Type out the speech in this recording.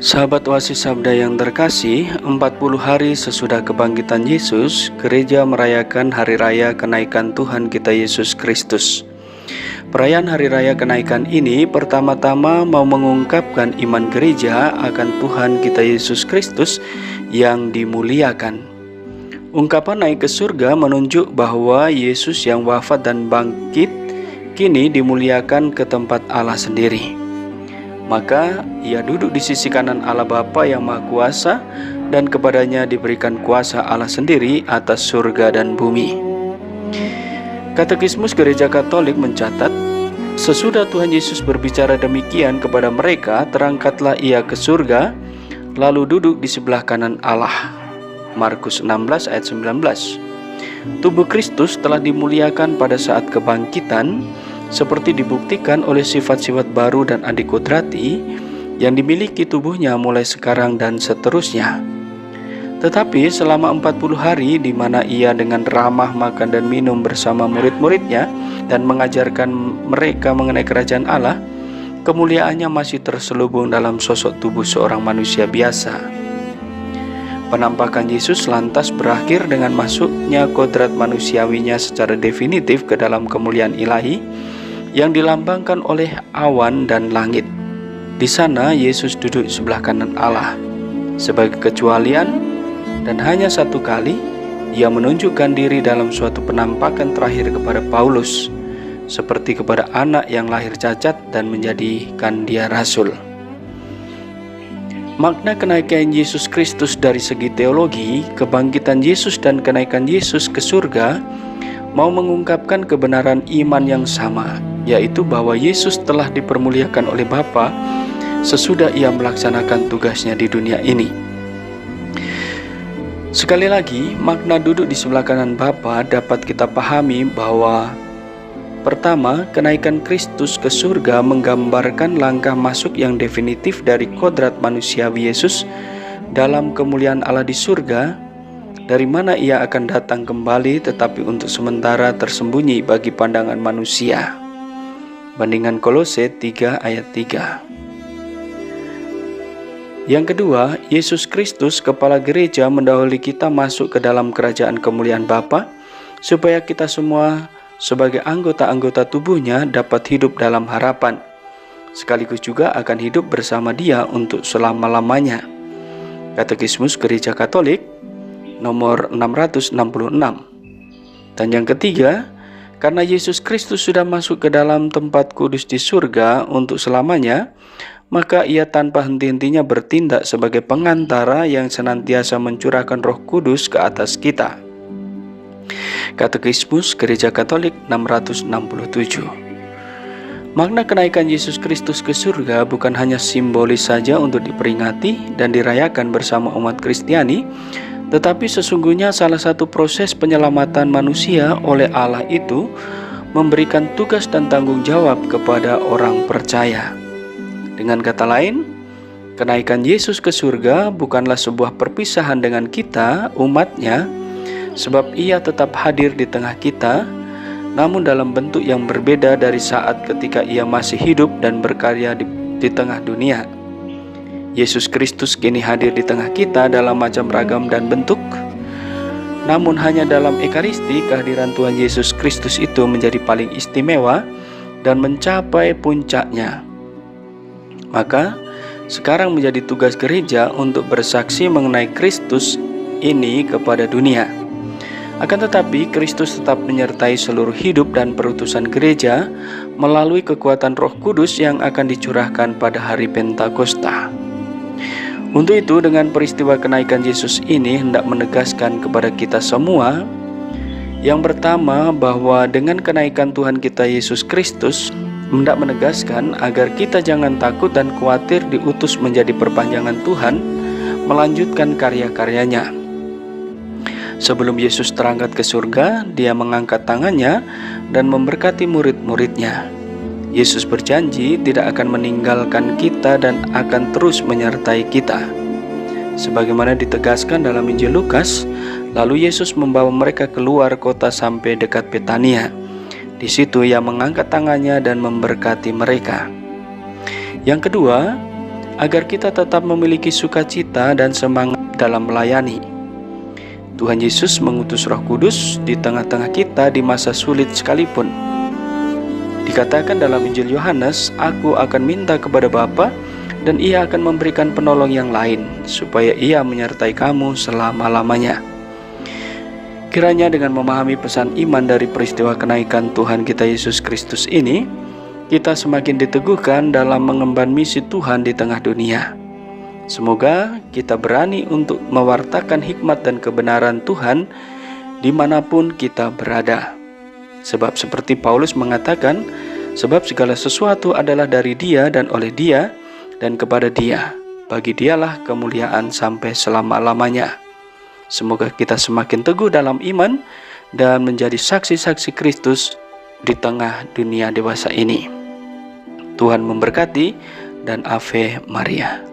Sahabat Oasis Sabda yang terkasih, 40 hari sesudah kebangkitan Yesus, gereja merayakan Hari Raya Kenaikan Tuhan kita Yesus Kristus. Perayaan Hari Raya Kenaikan ini pertama-tama mau mengungkapkan iman gereja akan Tuhan kita Yesus Kristus yang dimuliakan. Ungkapan naik ke surga menunjuk bahwa Yesus yang wafat dan bangkit kini dimuliakan ke tempat Allah sendiri. Maka ia duduk di sisi kanan Allah Bapa yang Maha Kuasa, dan kepadanya diberikan kuasa Allah sendiri atas surga dan bumi. Katekismus Gereja Katolik mencatat, sesudah Tuhan Yesus berbicara demikian kepada mereka, terangkatlah ia ke surga, lalu duduk di sebelah kanan Allah. Markus 16 ayat 19. Tubuh Kristus telah dimuliakan pada saat kebangkitan, seperti dibuktikan oleh sifat-sifat baru dan adikodrati yang dimiliki tubuhnya mulai sekarang dan seterusnya. Tetapi selama 40 hari di mana ia dengan ramah makan dan minum bersama murid-muridnya dan mengajarkan mereka mengenai kerajaan Allah, kemuliaannya masih terselubung dalam sosok tubuh seorang manusia biasa. Penampakan Yesus lantas berakhir dengan masuknya kodrat manusiawinya secara definitif ke dalam kemuliaan ilahi yang dilambangkan oleh awan dan langit. Di sana Yesus duduk sebelah kanan Allah. Sebagai kecualian dan hanya satu kali, ia menunjukkan diri dalam suatu penampakan terakhir kepada Paulus, seperti kepada anak yang lahir cacat dan menjadikan dia rasul. Makna kenaikan Yesus Kristus dari segi teologi, kebangkitan Yesus dan kenaikan Yesus ke surga mau mengungkapkan kebenaran iman yang sama, yaitu bahwa Yesus telah dipermuliakan oleh Bapa sesudah ia melaksanakan tugasnya di dunia ini. Sekali lagi, makna duduk di sebelah kanan Bapa dapat kita pahami bahwa pertama, kenaikan Kristus ke surga menggambarkan langkah masuk yang definitif dari kodrat manusiawi Yesus dalam kemuliaan Allah di surga, dari mana ia akan datang kembali tetapi untuk sementara tersembunyi bagi pandangan manusia. Bandingan Kolose 3 ayat 3. Yang kedua, Yesus Kristus kepala gereja mendahului kita masuk ke dalam kerajaan kemuliaan Bapa, supaya kita semua sebagai anggota-anggota tubuhnya dapat hidup dalam harapan, sekaligus juga akan hidup bersama Dia untuk selama-lamanya. Katekismus Gereja Katolik nomor 666. Dan yang ketiga, karena Yesus Kristus sudah masuk ke dalam tempat kudus di surga untuk selamanya, maka ia tanpa henti-hentinya bertindak sebagai pengantara yang senantiasa mencurahkan Roh Kudus ke atas kita. Katekismus Gereja Katolik 667. Makna kenaikan Yesus Kristus ke surga bukan hanya simbolis saja untuk diperingati dan dirayakan bersama umat Kristiani, tetapi sesungguhnya salah satu proses penyelamatan manusia oleh Allah itu memberikan tugas dan tanggung jawab kepada orang percaya. Dengan kata lain, kenaikan Yesus ke surga bukanlah sebuah perpisahan dengan kita, umatnya, sebab ia tetap hadir di tengah kita, namun dalam bentuk yang berbeda dari saat ketika ia masih hidup dan berkarya di tengah dunia. Yesus Kristus kini hadir di tengah kita dalam macam ragam dan bentuk, namun hanya dalam Ekaristi kehadiran Tuhan Yesus Kristus itu menjadi paling istimewa dan mencapai puncaknya. Maka sekarang menjadi tugas gereja untuk bersaksi mengenai Kristus ini kepada dunia. Akan tetapi Kristus tetap menyertai seluruh hidup dan perutusan gereja melalui kekuatan Roh Kudus yang akan dicurahkan pada hari Pentakosta. Untuk itu, dengan peristiwa kenaikan Yesus ini hendak menegaskan kepada kita semua, yang pertama bahwa dengan kenaikan Tuhan kita Yesus Kristus hendak menegaskan agar kita jangan takut dan khawatir diutus menjadi perpanjangan Tuhan melanjutkan karya-karyanya. Sebelum Yesus terangkat ke surga, dia mengangkat tangannya dan memberkati murid-muridnya. Yesus berjanji tidak akan meninggalkan kita dan akan terus menyertai kita. Sebagaimana ditegaskan dalam Injil Lukas, lalu Yesus membawa mereka keluar kota sampai dekat Betania. Di situ ia mengangkat tangannya dan memberkati mereka. Yang kedua, agar kita tetap memiliki sukacita dan semangat dalam melayani. Tuhan Yesus mengutus Roh Kudus di tengah-tengah kita di masa sulit sekalipun. Dikatakan dalam Injil Yohanes, "Aku akan minta kepada Bapa, dan Ia akan memberikan penolong yang lain, supaya Ia menyertai kamu selama-lamanya." Kiranya dengan memahami pesan iman dari peristiwa kenaikan Tuhan kita Yesus Kristus ini, kita semakin diteguhkan dalam mengemban misi Tuhan di tengah dunia. Semoga kita berani untuk mewartakan hikmat dan kebenaran Tuhan dimanapun kita berada. Sebab seperti Paulus mengatakan, sebab segala sesuatu adalah dari Dia dan oleh Dia dan kepada Dia. Bagi Dialah kemuliaan sampai selama-lamanya. Semoga kita semakin teguh dalam iman dan menjadi saksi-saksi Kristus di tengah dunia dewasa ini. Tuhan memberkati dan Ave Maria.